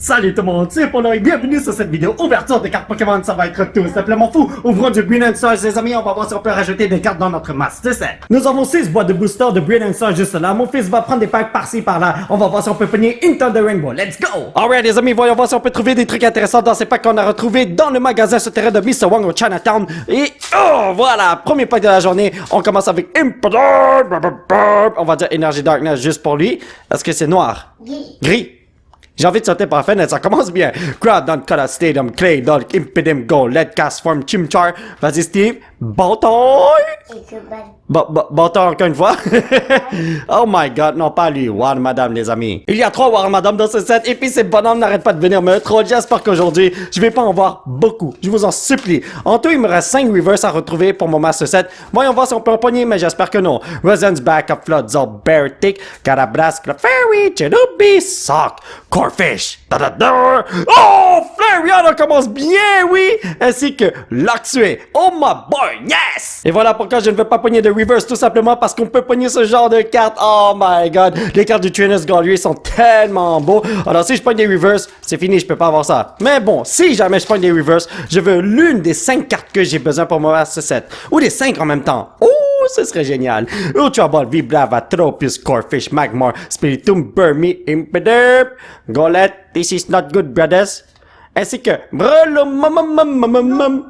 Salut tout le monde, c'est Polo et bienvenue sur cette vidéo ouverture de cartes Pokémon. Ça va être tout simplement fou. Ouvrons du Brilliant Surge les amis, on va voir si on peut rajouter des cartes dans notre Master Set. Nous avons 6 boîtes de boosters de Brilliant Surge juste là. Mon fils va prendre des packs par-ci par-là. On va voir si on peut pogner une tonne de Rainbow. Let's go! Alright les amis, voyons voir si on peut trouver des trucs intéressants dans ces packs qu'on a retrouvés dans le magasin souterrain de Mr. Wong au Chinatown. Et oh voilà, premier pack de la journée. On commence avec Impidor. On va dire Energy Darkness juste pour lui. Est-ce que c'est noir? Gris. J'ai envie de sauter par la fenêtre, ça commence bien. Crowd dans Color Stadium, Clay, Dolk, Impidim, Go, Lead Cast Form, Chimchar. Vas-y Steve, bataille! Bataille encore une fois. Oh my god, non pas lui, War Madame les amis. Il y a 3 War Madame dans ce set et puis ces bonhommes n'arrêtent pas de venir me troll. J'espère qu'aujourd'hui, je vais pas en voir beaucoup. Je vous en supplie. En tout, il me reste 5 reverse à retrouver pour mon Master Set. Voyons voir si on peut en pogner, mais j'espère que non. Resen's Backup, Flood, Zol, Beartic, Carabras, Clefairy, Cherubi, Sock, Corfish. Oh, Flareon, on commence bien, oui! Ainsi que Luxray. Oh my boy, yes! Et voilà pourquoi je ne veux pas pogner de reverse, tout simplement parce qu'on peut pogner ce genre de cartes. Oh my god, les cartes du Trainers Gallery sont tellement beaux. Alors si je pogne des reverse, c'est fini, je peux pas avoir ça. Mais bon, si jamais je pogne des reverse, je veux l'une des 5 cartes que j'ai besoin pour mon Master Set. Ou les 5 en même temps. Oh, ce serait génial. Ultra Ball, Vibrava, Tropius, Corfish, Magmar, Spiritomb, Burmy, Impiderp, Golett, This is not good, brothers. Ainsi que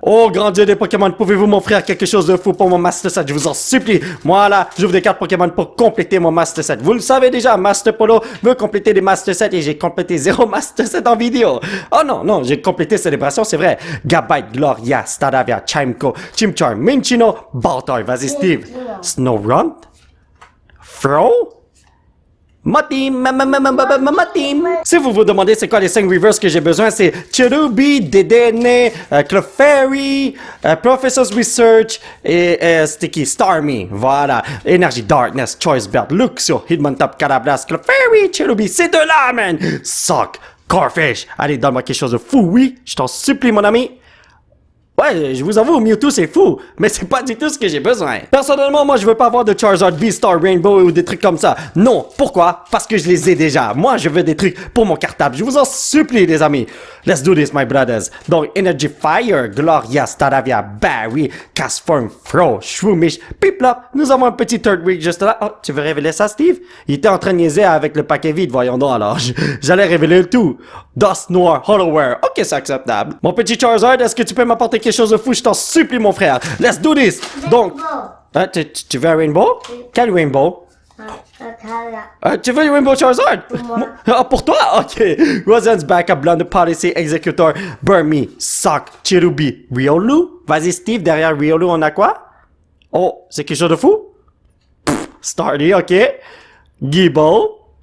oh grand dieu des Pokémon, pouvez-vous m'offrir quelque chose de fou pour mon Master Set? Je vous en supplie. Moi là, j'ouvre des cartes Pokémon pour compléter mon Master Set. Vous le savez déjà, Master Polo veut compléter des Master Set et j'ai complété 0 Master Set en vidéo. Oh non, j'ai complété Célébration, c'est vrai. Gabite, Gloria, Staravia, Chimco, Chimchar, Minchino, Baltoy, vas-y Steve. Snorunt? Fro? Matim. Si vous vous demandez c'est quoi les 5 reverse que j'ai besoin, c'est Cherubi, Dedenne, Clefairy, Professor's Research et Sticky, Starmie. Voilà. Energy Darkness, Choice Belt, Luxio, Hitmontop, Carabras, Clefairy, Cherubi. C'est de là, man! Sock, Corfish. Allez, donne-moi quelque chose de fou, oui? Je t'en supplie, mon ami. Ouais, je vous avoue, Mewtwo c'est fou, mais c'est pas du tout ce que j'ai besoin. Personnellement, moi je veux pas avoir de Charizard V-Star Rainbow ou des trucs comme ça. Non, pourquoi? Parce que je les ai déjà. Moi je veux des trucs pour mon cartable. Je vous en supplie les amis. Let's do this my brothers. Donc Energy Fire, Gloria, Staravia, Barry, Castform, Fro, Shroomish, Piplop. Nous avons un petit Third Week juste là. Oh, tu veux révéler ça Steve? Il était en train de niaiser avec le paquet vide, voyons donc alors. J'allais révéler le tout. Dust Noir, Hollowware. Ok, c'est acceptable. Mon petit Charizard, est-ce que tu peux m'apporter quelque chose de fou? Je t'en supplie mon frère. Let's do this. Donc, hein, tu veux un Rainbow? Quel Rainbow? Tu veux le Rainbow Charizard? Pour moi. Ah, pour toi? Ok. Rosen's Backup, Blonde Policy, Executor, Burmy, Sock, Cherubi, Riolu. Vas-y Steve, derrière Riolu on a quoi? Oh, c'est quelque chose de fou? Starly, ok. Gible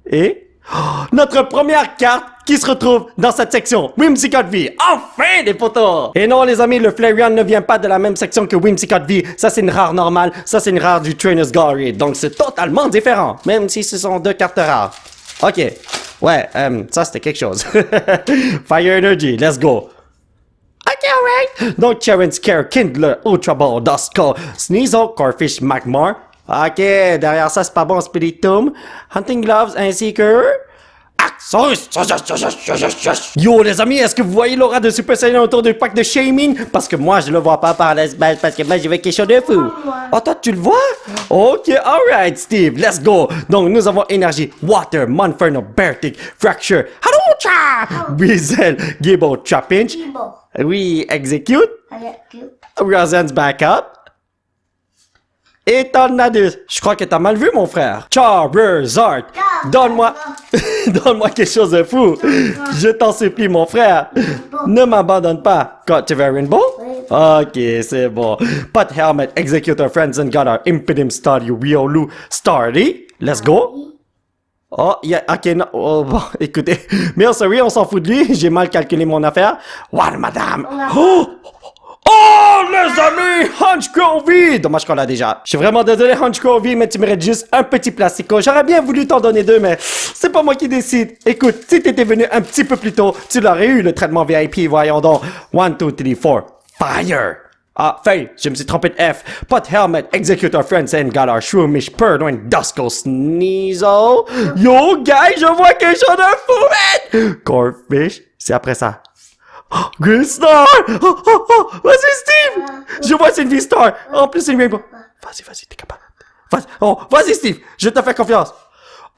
et... Oh, notre première carte qui se retrouve dans cette section, Whimsicott V. Enfin les potos! Et non les amis, le Flareon ne vient pas de la même section que Whimsicott V. Ça c'est une rare normale, ça c'est une rare du Trainers Gallery. Donc c'est totalement différent, même si ce sont 2 cartes rares. Ok, ouais, ça c'était quelque chose. Fire Energy, let's go. Ok, alright. Donc Charon Scare, Kindler, Ultra Ball, Duskull, Sneasel, Corfish, Magmar. Ok, derrière ça c'est pas bon, Spiritomb, Hunting Gloves ainsi que... Axos! Yo les amis, est-ce que vous voyez l'aura de Super Saiyan autour du pack de Shaming? Parce que moi je le vois pas par l'espace parce que moi je veux quelque chose de fou. Oh toi tu le vois? Ok, alright Steve, let's go. Donc nous avons Énergie, Water, Monferno, Beartic, Fracture, Harucha! Breezel, Gibbo, Trapinch. Oui, Execute. Rosen's Backup. Et Tornadus. Je crois que t'as mal vu, mon frère. Charizard. Donne-moi... Donne-moi quelque chose de fou. Je t'en supplie, mon frère. Ne m'abandonne pas. Quand tu veux un Rainbow? Ok, c'est bon. Pot Helmet, Executor, Friends and Gunner, Impidim, Staryu, Riolu, Starly. Let's go. Oh, ok, non. Oh, bon, écoutez. Mais sorry, on s'en fout de lui. J'ai mal calculé mon affaire. What, madame? Oh, les amis! Hunch V! Dommage qu'on l'a déjà. Je suis vraiment désolé, Hunch V, mais tu mérites juste un petit plastico. J'aurais bien voulu t'en donner 2, mais c'est pas moi qui décide. Écoute, si t'étais venu un petit peu plus tôt, tu l'aurais eu, le traitement VIP, voyons donc. 1, 2, 3, 4. Fire! Ah, Faye, je me suis trompé de F. Pot helmet, executor, friends and galar, shroomish, purloin, dusko, sneasel. Yo, guys, je vois quelque chose de fou, man! Corfish, c'est après ça. Oh, Green Star! Vas-y, Steve! Je vois, c'est une V-Star. En plus, c'est une Rainbow. Vas-y, t'es capable. Vas-y, Steve, je te fais confiance.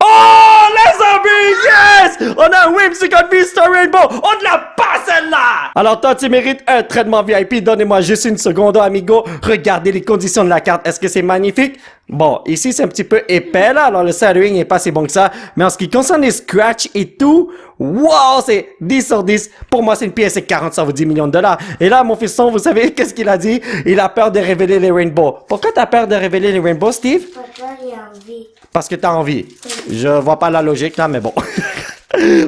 Oh, les amis, yes! On a un Whimsicott V-Star Rainbow! On te la passe, celle-là! Alors, toi, tu mérites un traitement VIP. Donnez-moi juste une seconde, amigo. Regardez les conditions de la carte. Est-ce que c'est magnifique? Bon, ici, c'est un petit peu épais, là. Alors, le centering n'est pas si bon que ça. Mais en ce qui concerne les scratchs et tout, wow, c'est 10 sur 10. Pour moi, c'est une pièce, c'est 40, ça vous dit millions de dollars. Et là, mon fiston, vous savez qu'est-ce qu'il a dit? Il a peur de révéler les rainbows. Pourquoi t'as peur de révéler les rainbows, Steve? Pourquoi il a envie? Parce que t'as envie. Je vois pas la logique, là, mais bon.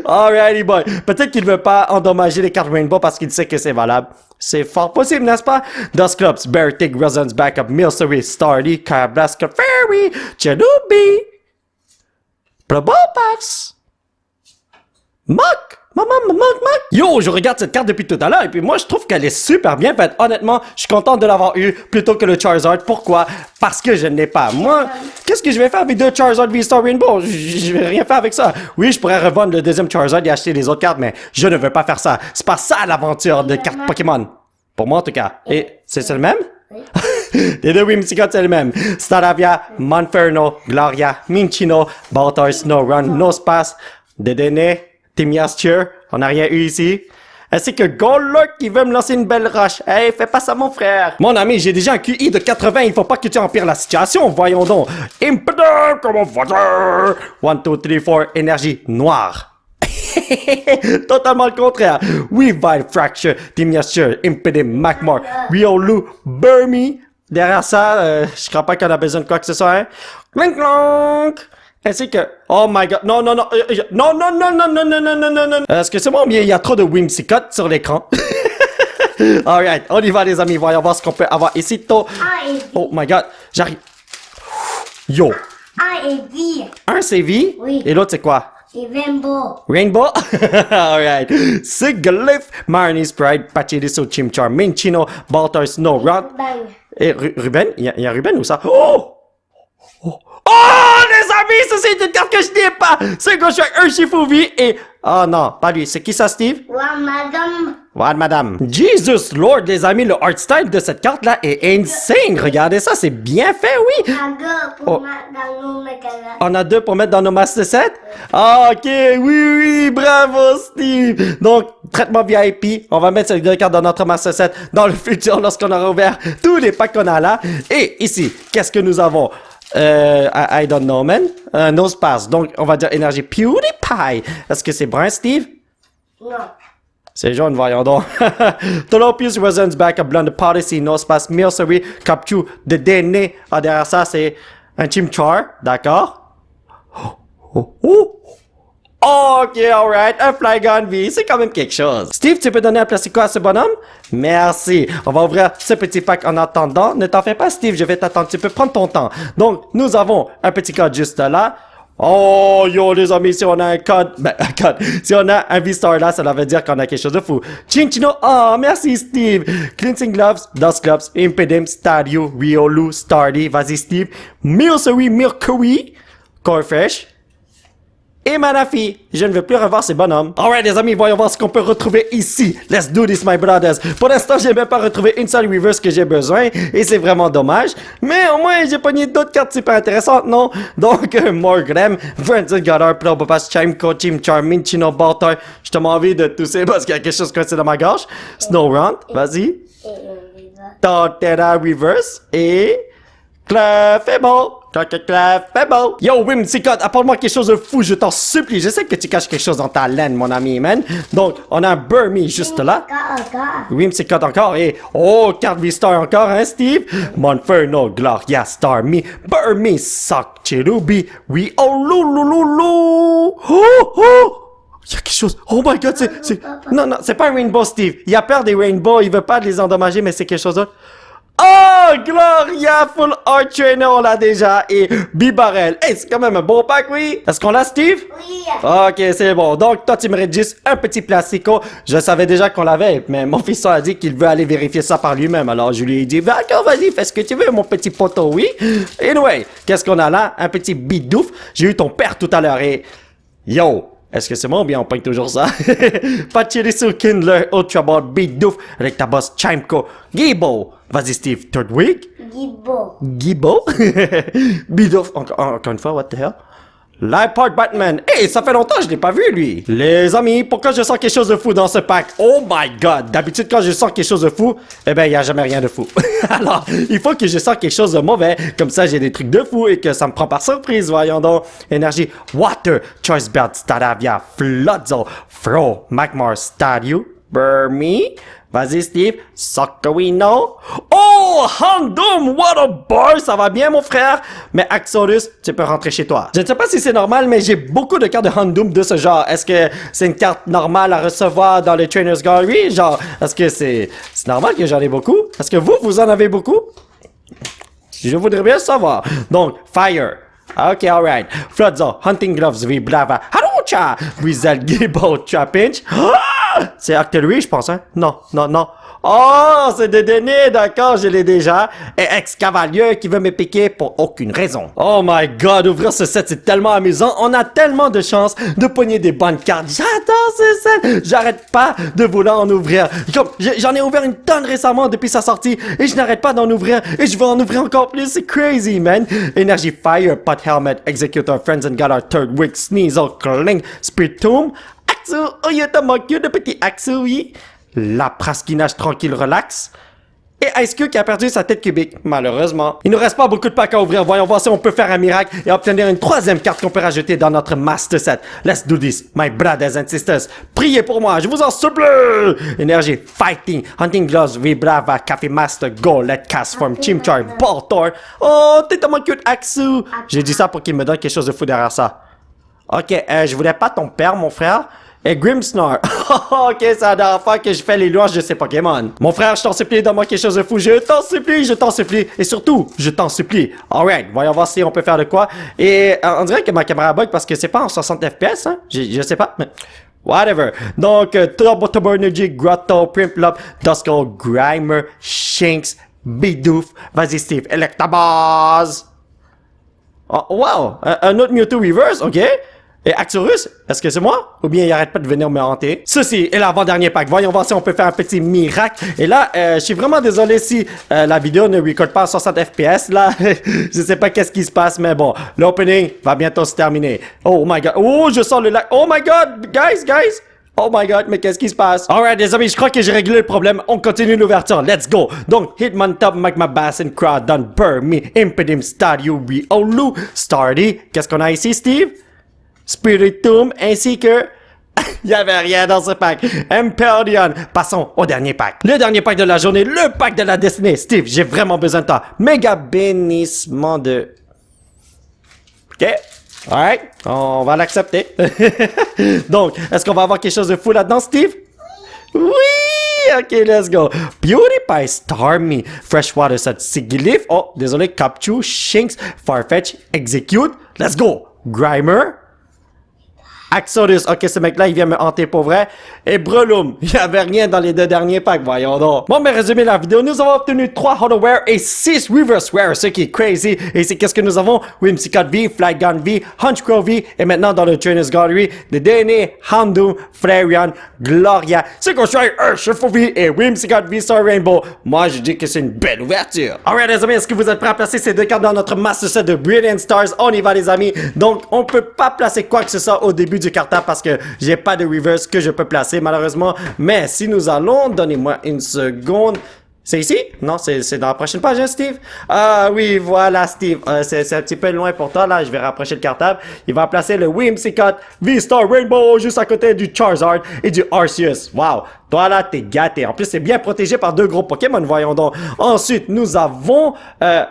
Alrighty, boy. Peut-être qu'il veut pas endommager les cartes rainbow parce qu'il sait que c'est valable. C'est fort possible, n'est-ce pas? Dust Clubs, Bear Tick, Resonance Backup, Milcery, Starly, Carablast, Fairy, Cherubi, Probopax, Muck! Maman, Yo, je regarde cette carte depuis tout à l'heure et puis moi je trouve qu'elle est super bien faite. Honnêtement, je suis content de l'avoir eu plutôt que le Charizard. Pourquoi? Parce que je ne l'ai pas. Moi, qu'est-ce que je vais faire avec deux Charizard V-Star Rainbow? Je vais rien faire avec ça. Oui, je pourrais revendre le deuxième Charizard et acheter les autres cartes, mais je ne veux pas faire ça. C'est pas ça l'aventure de cartes Pokémon. Pour moi en tout cas. Et c'est le même? Les deux Whimsicott, c'est le même. Staravia, Monferno, Gloria, Minchino, Baltar, Snorunt, Nosepass, Dedenne, Timiasture, on n'a rien eu ici. Ainsi que Golurk qui veut me lancer une belle roche. Hey, fais pas ça mon frère. Mon ami, j'ai déjà un QI de 80, il faut pas que tu empires la situation, voyons donc. Impedant, comment vas-tu? 1, 2, 3, 4, énergie noire. Totalement le contraire. Weavile, Fracture, Timiasture, Impeding, Magmar, Riolu, Burmy. Derrière ça, je crois pas qu'on a besoin de quoi que ce soit, hein. Clink, clonk. Ainsi que... Oh my god, non. Est-ce que c'est moi ou bien il y a trop de Whimsicott sur l'écran? Alright, on y va les amis, voyons voir ce qu'on peut avoir ici. Oh my god, j'arrive. Yo. A et V. Un c'est V? Oui. Et l'autre c'est quoi? C'est Rainbow. Rainbow? Alright. Sigilyph, Marnie's Pride, Pachirisu, Chimchar, Minchino, Baltar, Snorunt. Bang. Et Ruben? Il y a Ruben ou ça? Oh, les amis, ça c'est une carte que je n'ai pas! C'est que je suis un Shifuvi et... Oh non, pas lui. C'est qui ça, Steve? Madame. Madame. Jesus Lord, les amis, le art style de cette carte-là est insane. Regardez ça, c'est bien fait, oui. Un gars pour mettre dans nos magalas. On a deux pour mettre dans nos Master Set? Ah, ok, oui, bravo, Steve. Donc, traitement VIP, on va mettre ces deux cartes dans notre Master Set dans le futur lorsqu'on aura ouvert tous les packs qu'on a là. Et ici, qu'est-ce que nous avons? I don't know, man. Nosepass. Donc, on va dire énergie PewDiePie. Est-ce que c'est brun, Steve? Non. C'est jaune, voyons donc. Tolopius, Resonance Backup, Blonde, Policy, Nosepass, Milcery, Capchu, Dedenne. Ah, derrière ça, c'est un Chimchar. D'accord. Ok, alright, un Flygon V, c'est quand même quelque chose. Steve, tu peux donner un plastico à ce bonhomme? Merci. On va ouvrir ce petit pack en attendant. Ne t'en fais pas, Steve, je vais t'attendre. Tu peux prendre ton temps. Donc, nous avons un petit code juste là. Oh, yo, les amis, si on a un code, si on a un V-Star là, ça veut dire qu'on a quelque chose de fou. Chinchino, oh, merci, Steve. Cleansing Gloves, Dust Gloves, Impedim, Stadio, Riolu, Starly, vas-y, Steve. Milcery, Mercury, Corefresh. Et Manafi, je ne veux plus revoir ces bonhommes. Alright les amis, voyons voir ce qu'on peut retrouver ici. Let's do this my brothers. Pour l'instant, j'ai même pas retrouvé une seule reverse que j'ai besoin. Et c'est vraiment dommage. Mais au moins, j'ai pogné d'autres cartes super intéressantes, non? Donc, Morgrem, Friends Goddard, Probopass, Chimco, Chimchar, Minchino, Baltar. Je te envie de tousser parce qu'il y a quelque chose coincé dans ma gorge. Snorunt, vas-y. Torterra Reverse. Et... Clefable. Clefable. Yo, Whimsicott, apporte-moi quelque chose de fou, je t'en supplie. Je sais que tu caches quelque chose dans ta laine, mon ami, man. Donc, on a un Burmy juste là. Encore. Whimsicott encore. Et, oh, carte V-Star encore, hein, Steve? Monferno, Gloria, Starmie, Burmy, Sock, Cherubi, oui, oh, loulouloulou. Oh. Il y a quelque chose. Oh my god, c'est... Non, c'est pas un Rainbow, Steve. Il a peur des Rainbows, il veut pas les endommager, mais c'est quelque chose d'autre. Oh, Gloria, Full Art Trainer, on l'a déjà. Et Bibarel. Hey, c'est quand même un bon pack, oui. Est-ce qu'on l'a, Steve? Oui. Ok, c'est bon. Donc, toi, tu mérites juste un petit plastico. Je savais déjà qu'on l'avait, mais mon fils a dit qu'il veut aller vérifier ça par lui-même. Alors, je lui ai dit, d'accord, vas-y, fais ce que tu veux, mon petit poteau, oui. Anyway, qu'est-ce qu'on a là? Un petit bidouf. J'ai eu ton père tout à l'heure et... Yo! Est-ce que c'est moi ou bien on pogne toujours ça? Pachirisu Kindler Ultra Ball Bidouf avec ta boss Chimco. Gibo! Vas-y, Steve, third week? Gibo. Gibo? Bidouf, encore une fois, what the hell? Lifepart Batman. Hey, ça fait longtemps que je l'ai pas vu, lui. Les amis, pourquoi je sens quelque chose de fou dans ce pack? Oh my god. D'habitude, quand je sens quelque chose de fou, eh ben, il n'y a jamais rien de fou. Alors, il faut que je sens quelque chose de mauvais. Comme ça, j'ai des trucs de fou et que ça me prend par surprise. Voyons donc. Énergie. Water. Choice Belt. Staravia. Floodzo. Fro. Magmar. Stadio. Burmy. Vas-y, Steve. Socorino. Oh, Handum, what a bar! Ça va bien, mon frère? Mais Axorus, tu peux rentrer chez toi. Je ne sais pas si c'est normal, mais j'ai beaucoup de cartes de Handum de ce genre. Est-ce que c'est une carte normale à recevoir dans le Trainer's Gallery? Genre, est-ce que c'est normal que j'en ai beaucoup? Est-ce que vous en avez beaucoup? Je voudrais bien savoir. Donc, Fire. Ok, alright. Floodzo, Hunting Gloves, Vibrava, Harucha, Weasel, Gibbo, Trapinch. Ah! C'est Octillery, je pense, hein? Non. Oh, c'est Dédéné, d'accord, je l'ai déjà. Et ex-cavalier qui veut me piquer pour aucune raison. Oh my god, ouvrir ce set, c'est tellement amusant. On a tellement de chance de pogner des bonnes cartes. J'adore ce set. J'arrête pas de vouloir en ouvrir. Comme, j'en ai ouvert une tonne récemment depuis sa sortie et je n'arrête pas d'en ouvrir et je vais en ouvrir encore plus. C'est crazy, man. Énergie Fire, Pot Helmet, Executor, Friends and Galar, Third Week, Sneasel, Kling, Spirit Tomb, Axu, oh, il est mon cul de petit Axu, oui. La Praskinage tranquille relax. Et Ice Cube qui a perdu sa tête cubique, malheureusement. Il nous reste pas beaucoup de packs à ouvrir. Voyons voir si on peut faire un miracle et obtenir une troisième carte qu'on peut rajouter dans notre Master Set. Let's do this, my brothers and sisters. Priez pour moi, je vous en supplie. Énergie, Fighting, Hunting Gloves, Vibrava, Café Master, Go, Let Cast Form, Chimchar, Baltor. Oh, t'es tellement cute, Axu. J'ai dit ça pour qu'il me donne quelque chose de fou derrière ça. Ok, je voulais pas ton père, mon frère. Et Grimmsnarl. Ok, c'est la dernière fois que je fais les louanges de ces Pokémon. Mon frère, je t'en supplie, donne-moi quelque chose de fou. Je t'en supplie. Et surtout, je t'en supplie. Alright, voyons voir si on peut faire de quoi. Et on dirait que ma caméra bug parce que c'est pas en 60 FPS, hein. Je sais pas, mais... Whatever. Donc, Turbo Energy, Grotto, Primplop, Duskull, Grimer, Shinx, Bidoof. Vas-y, Steve. Electabuzz. Oh, wow. Un autre Mewtwo Reverse, ok. Et Axorus, est-ce que c'est moi? Ou bien il arrête pas de venir me hanter? Ceci est l'avant-dernier pack. Voyons voir si on peut faire un petit miracle. Et là, je suis vraiment désolé si la vidéo ne record pas à 60 FPS. Là, je sais pas qu'est-ce qui se passe, mais bon. L'opening va bientôt se terminer. Oh my god. Oh, je sens le lac. Oh my god, guys. Oh my god, mais qu'est-ce qui se passe? Alright, les amis, je crois que j'ai réglé le problème. On continue l'ouverture. Let's go. Donc, Hitmontop, Magma Bass and Crowd, Done, Burmy, Impedim, Stadio, Riolu, Stardy. Qu'est-ce qu'on a ici, Steve? Spiritomb ainsi que... Il y avait rien dans ce pack. Empyrean. Passons au dernier pack. Le dernier pack de la journée, le pack de la destinée. Steve, j'ai vraiment besoin de toi. Méga bénissement de... Ok. Alright. On va l'accepter. Donc, est-ce qu'on va avoir quelque chose de fou là-dedans, Steve? Oui! Ok, let's go. PewDiePie, Starmie, Freshwater Set, Sigilyph. Oh, désolé, Capchu, Shinx, Farfetch, Execute. Let's go. Grimer. Axorus, ok, ce mec-là, il vient me hanter pour vrai. Et Breloom, il n'y avait rien dans les deux derniers packs, voyons donc. Bon, mais résumer la vidéo, nous avons obtenu 3 Hollow et 6 Reverse Rare, ce qui est crazy. Et c'est qu'est-ce que nous avons? Whimsicott V, Flygon V, Hunchcrow V, et maintenant dans le Trainer's Gallery, de Déné, Houndoom, Flareon, Gloria, Psychostrike, Urshifu V et Whimsicott V Star Rainbow. Moi, je dis que c'est une belle ouverture. Alright, les amis, est-ce que vous êtes prêts à placer ces deux cartes dans notre Master Set de Brilliant Stars? On y va, les amis. Donc, on peut pas placer quoi que ce soit au début du cartable parce que j'ai pas de reverse que je peux placer malheureusement. Mais si nous allons, donnez-moi une seconde. C'est ici? Non, c'est dans la prochaine page, hein, Steve? Ah oui, voilà, Steve. C'est un petit peu loin pour toi, là. Je vais rapprocher le cartable. Il va placer le Whimsicott V-Star Rainbow juste à côté du Charizard et du Arceus. Wow! Toi là, t'es gâté. En plus, c'est bien protégé par 2 gros Pokémon, voyons donc. Ensuite, nous avons...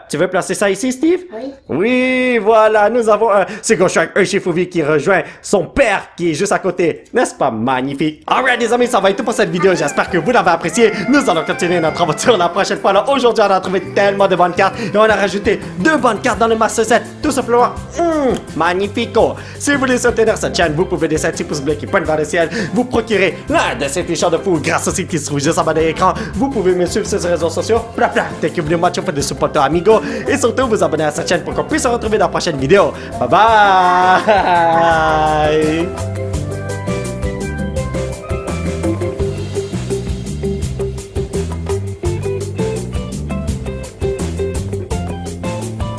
tu veux placer ça ici, Steve? Oui. Oui, voilà, nous avons c'est Goshank Urshifubi qui rejoint son père qui est juste à côté. N'est-ce pas magnifique? Alright les amis, ça va être tout pour cette vidéo. J'espère que vous l'avez apprécié. Nous allons continuer notre aventure la prochaine fois. Alors aujourd'hui, on a trouvé tellement de bonnes cartes et on a rajouté 2 bonnes cartes dans le Master Set. Tout simplement, magnifico. Si vous voulez soutenir cette chaîne, vous pouvez laisser un petit pouce bleu qui pointe vers le ciel. Vous procurer l'un de ces t-shirts de fou grâce au site qui se trouve juste en bas de l'écran. Vous pouvez me suivre sur les réseaux sociaux. Thank you very much for the support, amigo. Et surtout, vous abonner à cette chaîne pour qu'on puisse se retrouver dans la prochaine vidéo. Bye bye!